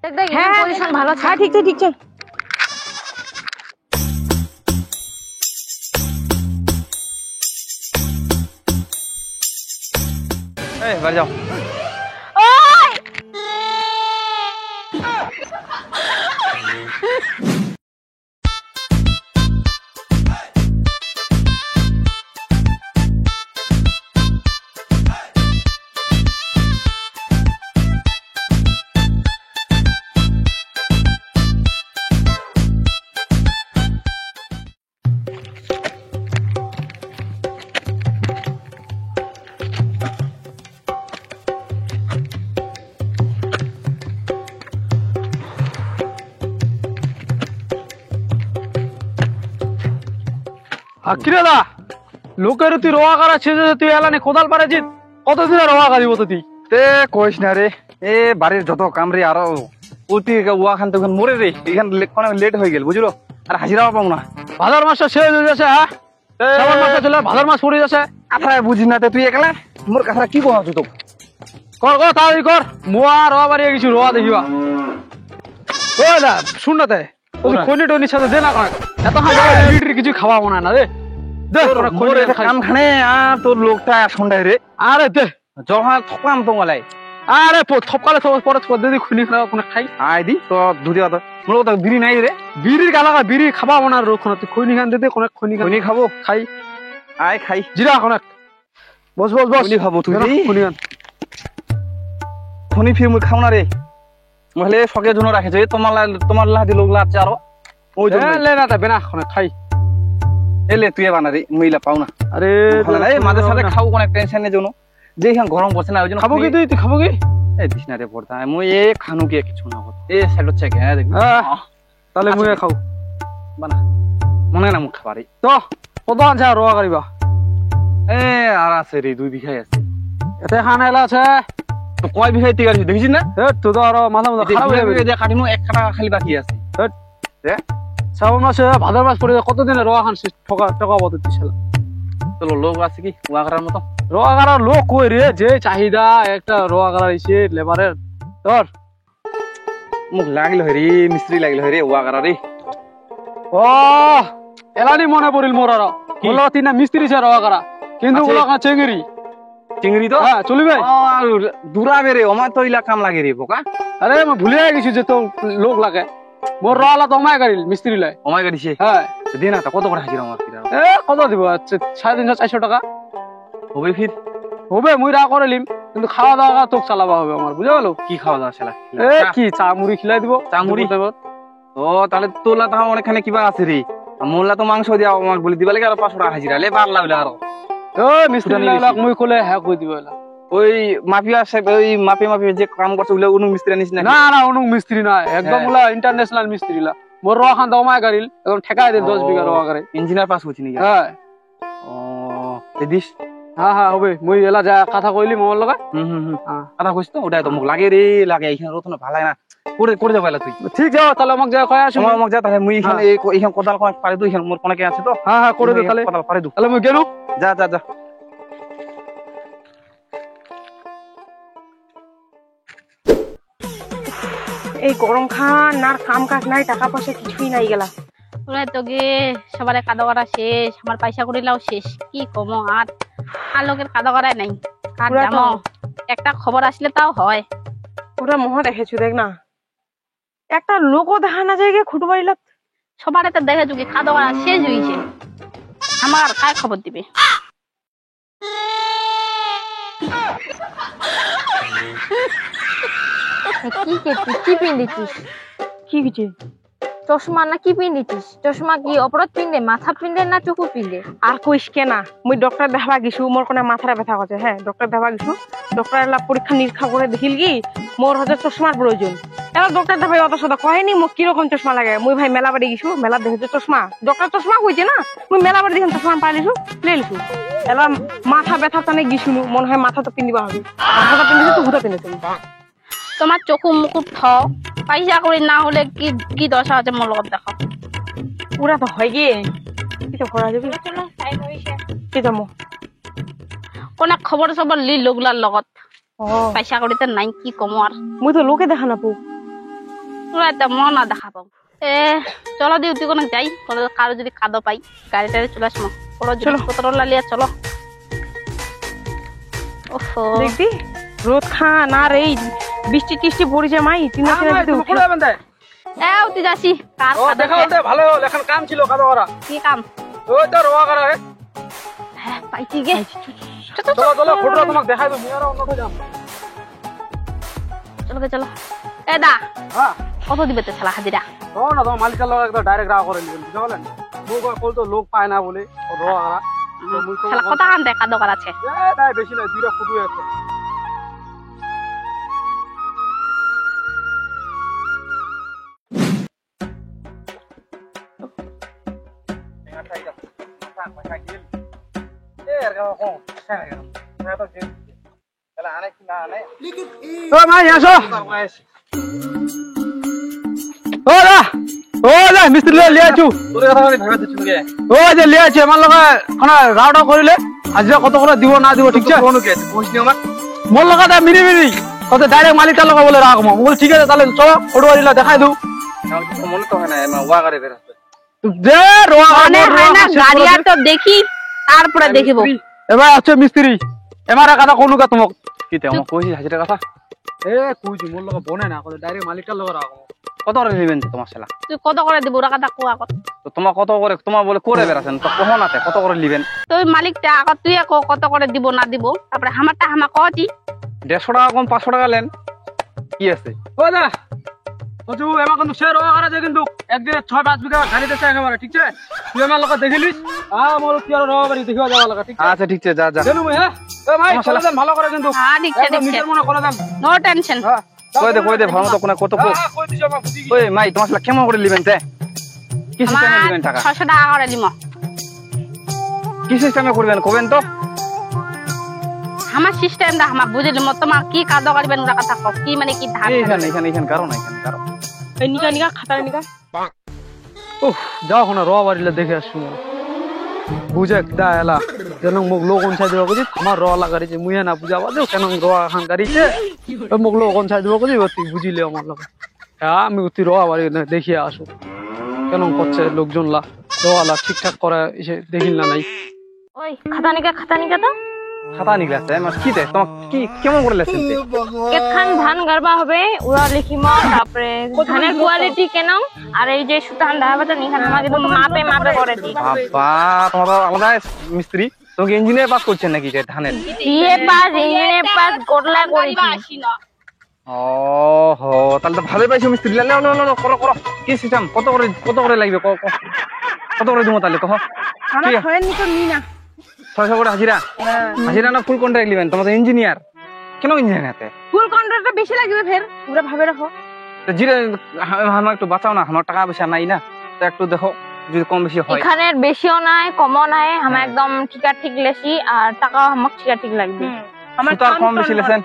দেখ দেখ হ্যাঁ পজিশন ভালো আছে। হ্যাঁ ঠিক আছে ঠিক আছে। এই বাড়ি যাও। ওই কিরে দা লোকের তুই রোয়া করা ছেড়ে তুই এলানি কোদাল পারেছিস কতদিন রোয়া কাটিব তো তুই তে কইস না রে, এ বাড়ির যত কাম রে আরো অতি ওয়া খান তখন মরে রে, এখানে লেট হয়ে গেল বুঝলো, আর হাজিরাও পাবো না। ভাদর মাসটা শেষ হয়ে যাচ্ছে। হ্যাঁ শ্রাবণ মাসটা চলে ভাদর মাস পড়ে যাচ্ছে। কথা বুঝি না তুই একলা মোর কথা কি কহ তো কর কর তাড়াতাড়ি কর, মুয়া রোয়া বাড়িয়ে গেছি রোয়া দেখিবা। ও দা শুন না তে খনি টনির সাথে দে না কয়েক এত লিটার কিছু খাওয়া মনে হয় না রে। দে কাম খানে আর তোর লোকটা সন্ধ্যায় রে, আরে দে জহা থকাম তো গলাই আরে থপকালে পরে দিদি খুনি খাওয়া কোনো খাই আই দি তো ধুতি কথা মোর কথা বিড়ি নাই রে, বিড়ির গালা বিড়ি খাবা মনে আর রোখ তুই খনি খান দে কোন খনি খনি খাবো খাই আয় খাই জিরা কোন বস বস বস খনি খাবো তুই খনি খান খনি ফির মুই খাও না রে, মহলে শখের জন্য রাখেছে তোমার লাহাদি লোক লাগছে আরো ওই জন্য লে না বেনা কোন খাই এলে তুই বানা রে মহিলা পাও না। আরে মাঝে সাথে খাবো কোন টেনশন নেই জন্য যে এখানে গরম পড়ছে না ওই জন্য খাবো কি তুই খাবো কি এই দিস না রে পড়তা মুই এ খানু কি কিছু না হত এ সাইড হচ্ছে কে দেখবি তাহলে মুই খাও বানা মনে না মুখ খাবারই তো কত আনছা রোয়া করিবা এ আর আছে রে 2 বিঘাই আছে এতে খান এলা আছে তো কয় বিঘাই টিকার দেখিছিস না এ তো তো আর মাথা মাথা খারাপ হয়ে যাবে যে কাটিনো এক কাটা খালি বাকি আছে রে শ্রাবণ মাসে ভাদর মাস পড়ে কতদিনে রোয়া খান টাকা বলতে দিছিল চলো লোক আছে কি ওয়া করার মতো রোয়া করার লোক কই রে যে চাহিদা একটা রোয়া করার ইসে লেবারের তোর মুখ লাগিল হরি মিস্ত্রি লাগিল হরি ওয়া করার রে ও এলানি মনে পড়িল মোর আর বলো তিনা মিস্ত্রি ছে রোয়া করা কিন্তু ওলা কা চেঙ্গরি চিংড়ি তো হ্যাঁ চলিবে দূরাবে রে আমার তো ইলা কাম লাগে রে বোকা আরে আমি ভুলে গেছি যে তো লোক লাগে মোর রওয়ালা তো আমায় গাড়ি মিস্ত্রি লাই আমায় গাড়িছে হ্যাঁ দে না তা কত করে হাজিরা আমার এ কত দিব 350 400 টাকা হবে ফির হবে মুই রা করে লিম কিন্তু খাওয়া দাওয়া তোক চালাবা হবে আমার বুঝা গেল কি খাওয়া দাওয়া শালা এ কি চা মুড়ি খিলাই দিব চা মুড়ি ও তাহলে তোলা তাহা অনেকখানে কিবা আছে রে মোল্লা তো মাংস দিয়া আমাকে বলি দিবা লাগে আর 500 টাকা হাজিরা লে বার লাগলে আর ও মিস্ত্রি লাগ মুই কলে হ্যাঁ কই দিব এলা ওই মাফিয়া সাহেব ওই মাপে যে কাম করছে ওগুলা অনু মিস্ত্রি আনিস না না না অনু মিস্ত্রি না একদম ওলা ইন্টারন্যাশনাল মিস্ত্রি লা মোর রোয়া খান দমায় গাড়িল একদম ঠেকাই দে 10 বিঘা রোয়া করে ইঞ্জিনিয়ার পাস হইছি নি হ্যাঁ ও দিস হ্যাঁ হ্যাঁ হবে মুই এলা যা কথা কইলি মোর লগা কথা কইছ তো ওটা তো মুখ লাগে রে লাগে এইখানে রতন ভালো না করে যাও এলা তুই ঠিক যাও তাহলে আমাকে যা কয় আসুন আমাকে যা তাহলে মুই এখানে এইখানে কোদাল কোন পারে দুই এখানে মোর কোন কে আছে তো হ্যাঁ হ্যাঁ করে দে তাহলে কোদাল পারে দু তাহলে মুই গেলু যা যা যা এই গরম খান আর কাম কাজ নাই টাকা পয়সা কিছুই নাই গেলা ওরা তো গে সবার কাদা করা শেষ আমার পয়সা করিলাও শেষ কি কমো আর লোকের কাদা করাই নাই আর জানো একটা খবর আসলে তাও হয় ওরা মহা দেখেছো দেখ না একটা লোকও দেখা না যায় খুঁটু বাড়িলা সবার তো দেখে চুকি কাদা করা শেষ হয়েছে আমার কার খবর দিবে কি করছিস কি পিন্দিছিস কি হয়েছে চশমা না কি পিন্দিছিস চশমা কি অপরাধ পিন্দে মাথা পিন্দে না চোখু পিন্দে আর কইস কেনা মুই ডক্টর দেখাবা গেছু মোর কোনে মাথাটা ব্যথা করছে হ্যাঁ ডক্টর দেখাবা গেছু ডক্টর এলা পরীক্ষা নিরীক্ষা করে দেখিল কি মোর হচ্ছে চশমার প্রয়োজন এলা ডক্টর দেখাই অত সদা কয়নি মোক কিরকম চশমা লাগে মুই ভাই মেলা বাড়ি গেছু মেলা দেখেছো চশমা ডক্টর চশমা কইছে না মুই মেলা বাড়ি দেখেন চশমা পাইলিছু লেলিছু এলা মাথা ব্যথা টানে গেছুনু মনে হয় মাথা তো পিন্দিবা হবে মাথাটা পিন্দিছে তো হুদা পিন্দিছে তোমার চোখু মুকুট থ পয়সা করি না হলে কি কি দশা আছে মোর লগত দেখো পুরা তো হয় গিয়ে কি তো করা যাবে কি যাবো কোন খবর সবর লি লোকলার লগত ও পয়সা করিতে নাই কি কম আর মুই তো লোকে দেখা না পু তোরা একটা মন না দেখাবো এ চলো দি উঠি কোনো যাই কোনো কারো যদি কাদো পাই গাড়ি টাড়ি চলে আসবো কোনো জিনিসপত্র লালিয়া চলো ওহো দেখবি রোদ খান আর এই বৃষ্টি টিষ্টি পড়েছে মাই তিনা কোথায় যাবেন তাই এ উঠি যাচ্ছি কার ও কাদো দেখা খেয়ে? হতে ভালো হলো এখন কাম ছিল কাদা করা কি কাম ওই তো রোয়া করা হ্যাঁ পাইছি গে চলো চলো ফটো তোমাকে দেখাই দেবো মেয়েরা অন্যটা যাম চলো গে, চলো এ দা হ্যাঁ কত দিবে তো শালা হাজিরা তো না তোমার মালিকের লোক একদম ডাইরেক্ট রাগ করে নেবেন বুঝতে পারলেন মুখ কল তো লোক পায় না বলে রোয়া করা শালা কত আন দেখা দোকান আছে তাই বেশি নয় 2 ফুট আছে ও ভাই আসো ও দা মিস্ত্রি লিয়ে আছু তোর কথা আমি ভাবে দিচ্ছি গে ও যে লিয়ে আছে আমার লগে কোন রাউডা করিলে আজকে কত করে দিব না দিব ঠিক আছে কোনো কে বুঝনি আমার মোর লগা দা মিনি মিনি কত ডাইরেক্ট মালিকার লগা বলে রাখবো বল ঠিক আছে তাহলে চলো ফটো দিলা দেখাই দউ আমার কিছু মনে তো হয় না আমি ওয়া করে বেরাতে দে রোয়া মনে হয় না গাড়ি আর তো দেখি তারপরে দেখিব এবার আছে মিস্ত্রি এমারা কথা কোন কা তোমাক কি তে আমার কইছি হাজিরা কথা এ কইছি মোর লগা বনে না কত ডাইরেক্ট মালিকার লগা রাখবো কত করে নেবেন তোমার শালা তুই কত করে দিব ওরা কথা কোয়া কত তো তোমার কত করে তোমার বলে করে বেরাছেন তো কহ নাতে কত করে নেবেন তুই মালিকটা আগত তুই কত করে দিব না দিব তারপরে আমারটা আমা কটি 150 টাকা কম 500 টাকা নেন কি আছে ও দা ওজু এমা কিন্তু সে রোয়া করা যায় কিন্তু একদিনে 6-5 বিঘা খালি দেশে একেবারে ঠিক আছে তুই আমার লগা দেখিলিস মোর কি আর রোয়া বাড়ি দেখিবা যাওয়া লাগা ঠিক আছে আচ্ছা ঠিক আছে যা যা জানো হ্যাঁ এ ভাই চলে যান ভালো করে কিন্তু হ্যাঁ ঠিকছে একদম ঠিকছে নিজের মনে করে দেন নো টেনশন হ্যাঁ কই দে ভালো তো কোন কত কো কই দিছ আমার বুঝি ওই মাই তোমার শালা কেমন করে নেবেন তে কি সিস্টেমে নেবেন টাকা 600 টাকা করে দিমো কি সিস্টেমে করবেন কবেন তো আমার সিস্টেমটা আমার বুঝলি মত তোমার কি কাদো করবেন ওরা কথা কও কি মানে কি ধান এখানে কারো না এখানে কারো এই নিকা নিকা খাতার নিকা উফ যাও কোন রোয়া বাড়িলে দেখে আসু বুঝে দা এলা যেন মুখ লোক কোন সাইড দিব আমার রোয়া লাগারিছে মুইয়া না বুঝাবা দেও কেন রোয়া খান গাড়িছে মুখ লোক কোন সাইড দিব তুই বুঝিলে আমার লোক হ্যাঁ আমি তুই রোয়া বাড়ি দেখিয়ে আসু কেন করছে লোকজন লা রোয়া লা ঠিকঠাক করে এসে দেখিল না নাই ওই খাতা নিকা তো খাতা নিগলাছে আমার কি তে তোমার কি কেমন করে লেছেন তে কেতখান ধান গারবা হবে ওরা লিখিম তারপরে ধানের কোয়ালিটি কেন আর এই যে সুতান ধাবাটা নিখান আমাকে একদম মাপে মাপে করে দিই বাবা তোমার আলাদা মিস্ত্রি তোমাকে ইঞ্জিনিয়ার পাস করছেন নাকি যে ধানের বিএ পাস ইঞ্জিনিয়ার পাস করলা করেছি ও হো তাহলে তো ভালোই পাইছো মিস্ত্রি লো করো কি সিস্টেম কত করে লাগবে কত করে দিব তাহলে কহ আমার হয় নি তো নি না 600 করে হাজিরা না ফুল কন্ট্রাক্ট নেবেন তোমার তো ইঞ্জিনিয়ার কেন ইঞ্জিনিয়ার হাতে ফুল কন্ট্রাক্টটা বেশি লাগবে ফের পুরো ভাবে রাখো তো জিরে আমার একটু বাঁচাও না আমার টাকা পয়সা নাই না তো একটু দেখো যদি কম বেশি হয় এখানে বেশিও নাই কমও নাই আমার একদম ঠিক লেসি আর টাকাও আমার ঠিক লাগবে আমার সুতার কম বেশি লেছেন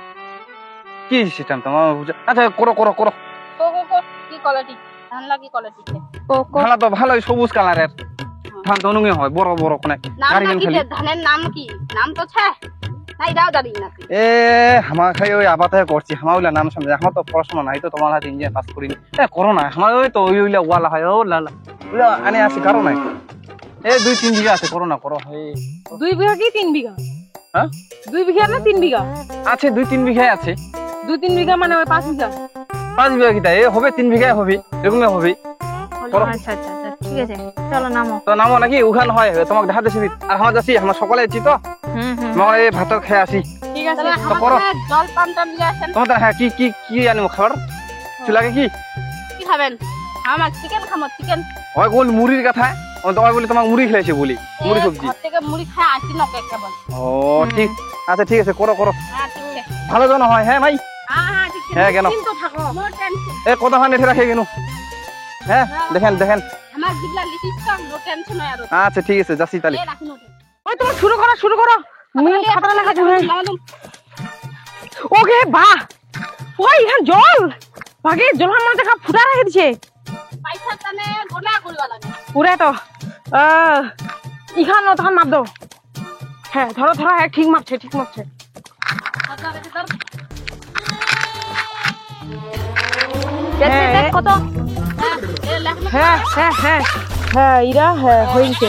কি সিস্টেম তোমার আচ্ছা করো কো কি কোয়ালিটি ধান লাগি কোয়ালিটি ভালো তো ভালোই সবুজ কালারের ধান তো অনুঙ্গে হয় বড় বড় কোনে নাম গাড়ি কি খালি ধানের নাম কি নাম তো ছে নাই দাও দাদি না এ আমার খাই ওই আবাতে করছি আমার ওইলা নাম সামনে আমার তো পড়াশোনা নাই তো তোমার হাতে ইঞ্জিনিয়ার পাস করিনি এ করো না আমার ওই তো ওইলা ওয়ালা হয় ও লালা ওইলা আনে আসি কারো নাই এ 2-3 বিঘা আছে করো না করো হে 2 বিঘা কি 3 বিঘা হ্যাঁ 2 বিঘা না 3 বিঘা আছে 2-3 বিঘা আছে 2-3 বিঘা মানে ওই 5 বিঘা 5 বিঘা কিটা এ হবে 3 বিঘা হবে এরকমই হবে করো আচ্ছা ঠিক আছে চলো নামো তো নামো নাকি উখান হয় তোমাকে দেখা দিছি আর আমার যাচ্ছি আমরা সকালে আছি তো আমার এই ভাত খেয়ে আসি ঠিক আছে তো করো জল পানটা নিয়ে আসেন তোমাদের হ্যাঁ কি আনিব খাবার কিছু লাগে কি কি খাবেন আমার চিকেন খামো চিকেন ওই গোল মুড়ির কথা ওই বলি তোমাকে মুড়ি খেয়েছে বলি মুড়ি সবজি ঘর থেকে মুড়ি খায় আসি নকে কেবল ও ঠিক আচ্ছা ঠিক আছে করো হ্যাঁ ঠিক আছে ভালো যেন হয় হ্যাঁ ভাই হ্যাঁ ঠিক আছে হ্যাঁ কেন কিন্তু থাকো নো টেনশন এ কত খান এঠে রাখে কেন হ্যাঁ দেখেন আমার জিগলা লিখিস তো নো টেনশন হয় আর আচ্ছা ঠিক আছে যাচ্ছি তাহলে এ রাখুন ওই তুমি শুরু করো মুই খাতা লেখা যাবে ওকে বাহ ওই হ্যাঁ জল ভাগে জল মনে দেখা ফুটা রেখে দিছে পয়সা তানে গোলা করিবা লাগে পুরে তো ইখান তখন মাপ দাও হ্যাঁ ধরো হ্যাঁ ঠিক মাপছে দেখ দেখ, দেখ কত হ্যাঁ হ্যাঁ হ্যাঁ হ্যাঁ ইরা হ্যাঁ হয়েছে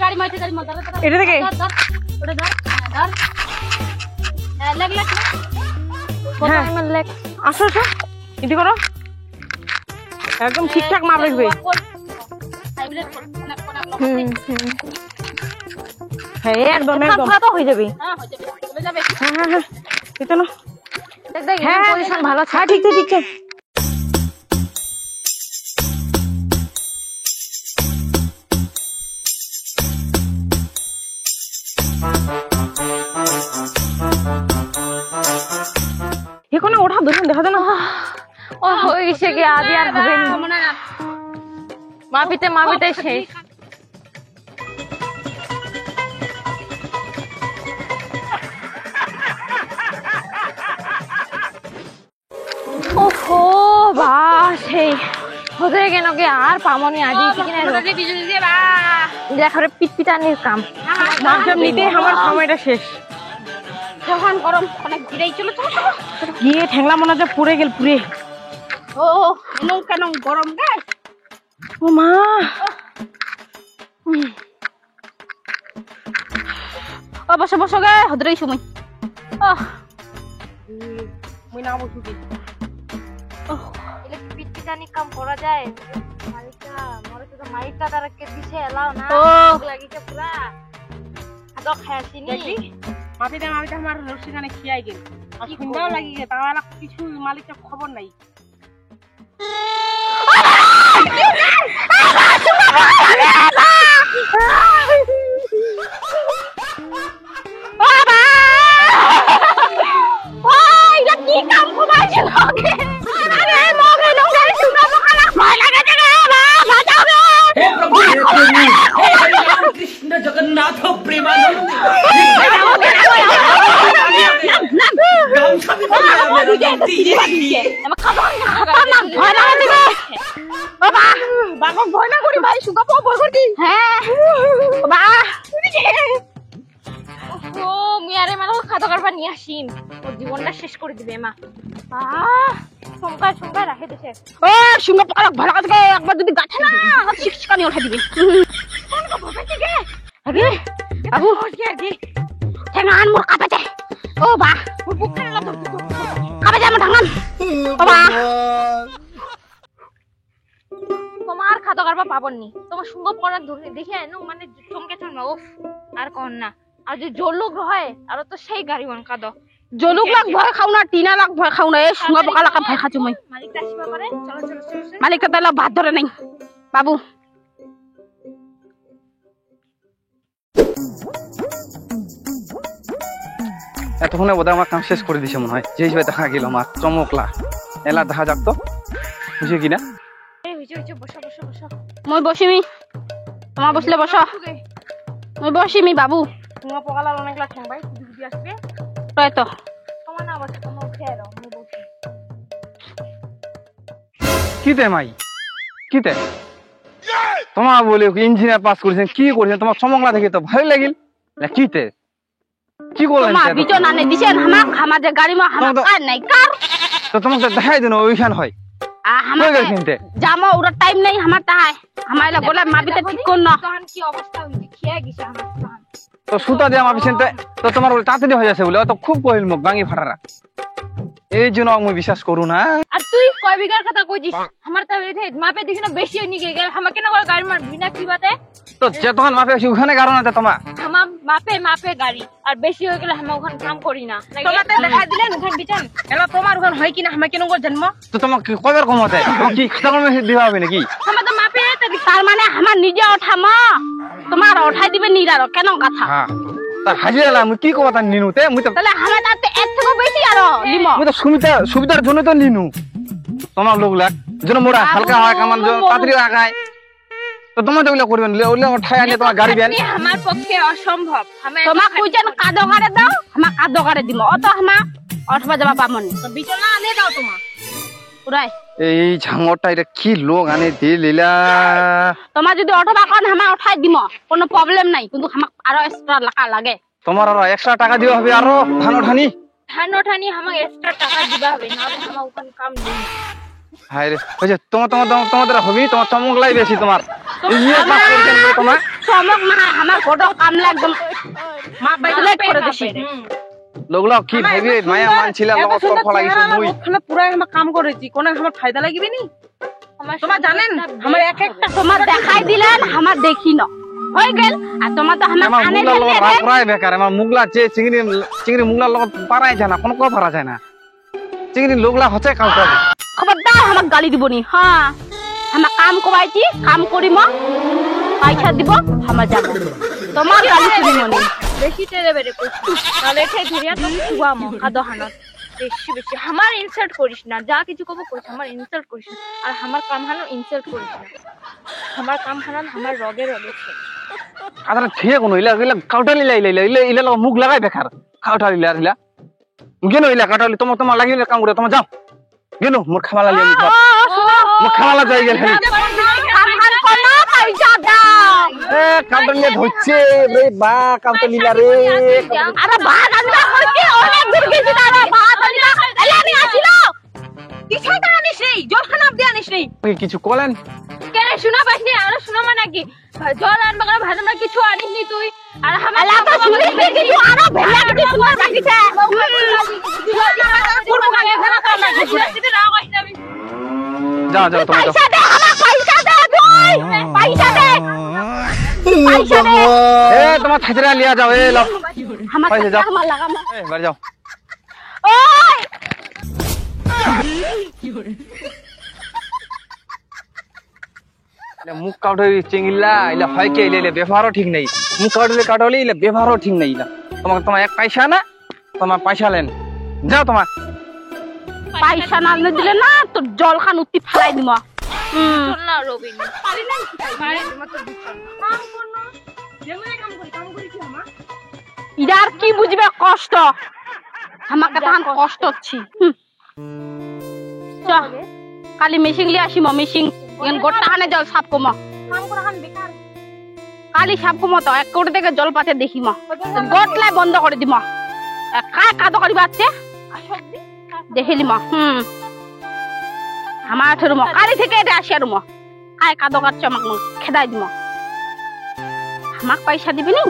গাড়ি মাইতে গাড়ি মাইতে এটা থেকে ওটা ধর ধর লাগ লাগ কত হ্যাঁ। এমএল লেখ আসো আসো এটি করো একদম ঠিকঠাক মাপ রাখবে হ্যাঁ একদম একদম তো হয়ে যাবে হ্যাঁ হ্যাঁ হ্যাঁ এটা না দেখ দেখ হ্যাঁ পজিশন ভালো আছে হ্যাঁ ঠিক আছে ঠিক আছে এখানে ওঠা ধরুন দেখা যায় না ও হয়ে গেছে কি আদি আর হবে না মাপিতে মাপিতে শেষ ওহো বাস সেই হতে কেন কি আর পামনি আজি কিনা দেখরে পিটপিটানির কাম মাপজাপ নিতে আমার সময়টা শেষ যখন গরম অনেক ঘিরেই চলো চলো চলো গিয়ে ঠ্যাংলা মনে হচ্ছে পুড়ে গেল পুড়ে ও এনং কেন গরম গে ও মা ও বসো বসো গে হদরেই সময় মুই না বসু কি এলে পিটপিটানি কাম করা যায় মালিকা মরে তো মালিকা তারকে দিছে এলাও না ও লাগিছে পুরা আদক খাইছিনি দেখবি মাপিতে আমার রসি গানে খিয়াই গেল আর সুন্দর লাগি গে তাহলে কিছু মালিকের খবর নাই कृष्ण जगन्नाथ प्रेमानंद বাবা ভয় না করি ভাই সুগা ভয় করতি হ্যাঁ বা ও মিয়ারে মানে খাতা কারবার নিয়ে আসিম ওর জীবনটা শেষ করে দিবে মা চমকা চমকা রাখে দেশে ও সুঙ্গা পকালা ভালো কাজ গে একবার যদি গাঠে না শিক্ষানি উঠা দিবে আগে আবু ঠেঙ্গান মোর কাপেতে ও বা কাপেতে আমার ঠেঙ্গান ও বা তোমার খাতা কারবার পাবনি তোমার সঙ্গ পড়া ধরে দেখে এনো মানে চমকে চমকে উফ আর কোন না আর যে জোর লোক হয় আর তো সেই গাড়ি বন কাদো জলুক লাগ ভয় খাও না টিনা লাগ ভয় খাও না এ সুঙ্গা পকালা ভয় খাচ্ছি মই মালিক আসিবা পারে চলো চলো চলো মালিক তাহলে ভাত ধরে নাই বাবু এতক্ষণে বোধহয় আমার কাম শেষ করে দিছে মনে হয় যে হিসেবে দেখা গেল আমার চমকলা এলা দেখা যাক তো বুঝে কিনা এই হইছে হইছে বসো বসো বসো মই বসিমি তোমার বসলে বসো মই বসিমি বাবু সুগা পকালা অনেকলা ঠ্যাং ভাই দিদি আসবে তাই তো তোমার না বসে তোমার উঠে আরো আমি বসি কিতে মাই কিতে তোমার বলে ইঞ্জিনিয়ার পাস করেছেন কি করেছেন তোমার চমকলা দেখে তো ভালো লাগিল কিতে কি করলেন তোমার বিচন আনে দিছেন আমার যে গাড়ি মা আমার তোমার তো- কার নাই কার তো তোমাকে দেখাই দিন ওইখান হয় আমার কই গেল কিনতে জামা ওরা টাইম নাই আমার তাই আমার এলা বলে মাবিতে ঠিক কোন না তখন কি অবস্থা হইছে খেয়ে গেছে আমার তখন তো সুতা দিয়ে আমার পিছনতে তো তোমার বলে তাড়াতাড়ি হয়ে যাচ্ছে বলে তো খুব কহিল মুখ ভাঙি ফাটারা এই জন্য আমি বিশ্বাস করু না আর তুই কয় বিঘার কথা কইছিস আমার তো এতে মাপে দেখি না বেশি হয়ে গেল আমার কেন করে গাড়ি মার বিনা কি বাতে তো যে তখন মাপে আসি ওখানে কারণ আছে তোমার আমার মাপে মাপে গাড়ি আর বেশি হয়ে গেলে আমি ওখানে কাম করি না তোমাতে দেখা দিলেন ওখান বিচান এলা তোমার ওখান হয় কিনা আমি কেন করে জন্ম তো তোমাকে কবের কমতে কি খাতা কলমে দিবা হবে নাকি আমার তো মাপে তার মানে আমার নিজে ওঠা মা তোমার ওঠাই দিবে নিরার কেন কথা হ্যাঁ তার হাজিরা আমি কি কবা তার নিনুতে মুই তো তাহলে আমার তাতে এর থেকে বেশি আরো লিম মুই তো সুবিধার জন্য তো নিনু তোমার লোক লাগ যেন মোরা হালকা হয় কামান তাড়াতাড়ি লাগায় তো তোমার ওগুলা করবেন ওগুলা ঠাই আনিয়ে তোমার গাড়ি বেন আমার পক্ষে অসম্ভব আমি তোমার কইছেন কাদো গাড়ে দাও আমার কাদো গাড়ে দিব অত আমার অথবা যাবা পামনি বিচনা আনে দাও তোমার পুরাই এই ঝাঙরটা এটা কি লোক আনে দিয়ে লীলা তোমার যদি অটো বাকন আমার উঠাই দিম কোনো প্রবলেম নাই কিন্তু আমাক আরো এক্সট্রা টাকা লাগে তোমার আরো এক্সট্রা টাকা দিতে হবে আরো ধান ওঠানি ধান ওঠানি আমাকে এক্সট্রা টাকা দিবা হবে না আমার ওখানে কাম নেই হাই রে ওই যে তোমাদের হবি তোমার চমক লাই বেশি তোমার ইয়ে পাস করেছেন বলে তোমার চমক না আমার গোটা কামলা একদম মা বাইরে লেট করে দিছি লোকলা কি ভাইবে মায়া মানছিল লগত তরফ লাগিছে মুই পুরাই আমার কাম করেছি কোন আমার ফায়দা লাগবে নি তোমার জানেন আমার এক একটা তোমার দেখাই দিলেন আমার দেখি না হয়ে গেল আর তোমার তো আমার আমার কানে মুগলা লগত ধরে রাখরাই বেকার আমার মুগলা যে চিংড়ি মুগলার লগত পারাই যায় না কোনো কথা পারা যায় না চিংড়ি লোকলা হচ্ছে কাউ করে খবরদার আমাক গালি দিবনি হ্যাঁ আমার কাম করাইছি কাম করিম পয়সা দিব আমার যাব তোমার গালি শুনিমনি বেশি তেরে বেরে কইছিস তাহলে এটাই ধরিয়া তো শুয়া মকা দহানত বেশি বেশি আমার ইনসাল্ট করিস না যা কিছু কব কইছ আমার ইনসাল্ট করিস না আর আমার কাম হানো ইনসাল্ট করিস না আমার কাম হানো আমার রগে রগে আদা ঠিক কোনো ইলা ইলা কাউটালি লাই লাই ইলা ইলা লগত মুগ লাগাই বেকার কাউটালি লা ইলা গেনো ইলা কাউটালি তোমার লাগিলে কাম করে তোমার যাও গেনো মোর খামালা লিয়ে ঘর মোর খামালা যাই গেল আমার কোনো পয়সা দাও এ কাউটালি ধরছে রে বা কাউটালি লা রে আরে ভাত আনবা হইছে অনেক দূর গেছি না রে ভাত আনবা এলা আমি আসিল কিসে তা আনিস রে জলখানা আনতে আনিস রে ওই কিছু কলেন কেন শোনা পাইনি আর শোনা মানে কি জল আনবা করে ভাত আমরা কিছু আনিস নি তুই আর আমার এলা তো শুনিস নি কিছু আরো ভেলা কিছু তোমার বাকিছে যাও যাও তুমি যাও পয়সা দে আমার পয়সা দে তুই পয়সা দে পয়সা দে এ তোমার ছাত্রা লিয়া যাও এ লো আমার পয়সা যাও। আমার লাগাম এ বাড়ি যাও ওই মুখ কাউটালি চিংলা ইলা হয় কে ইলে ব্যবহারও ঠিক নেই মুখ কাউটালি ইলে ব্যবহারও ঠিক নেই ইলা তোমার এক পয়সা না তোমার পয়সা লেন যাও তোমার পয়সা না দিলে না তোর জল খান উত্তি ফেলাই দিমা চল না রবিন পারি না পারি তোমার তো কাম কর না যেমন কাম করি কি আমার ইদার কি বুঝবে কষ্ট আমাকে তখন কষ্ট হচ্ছি চ কালি মেশিন লিয়ে আসিম মেশিন এখন গোটা খানে জল সাপ কমা কাম করা খান বেকার কালি সাপ কমা তো এক কোটি থেকে জল পাতে দেখিম গোটলাই বন্ধ করে দিম কায় কাদ করি বাচ্চে দেখিলিম আমার ঠেরুম কালি থেকে এটা আসি আর কায় কাদ কাটছে আমাকে খেদাই দিম আমাক পয়সা দিবি নি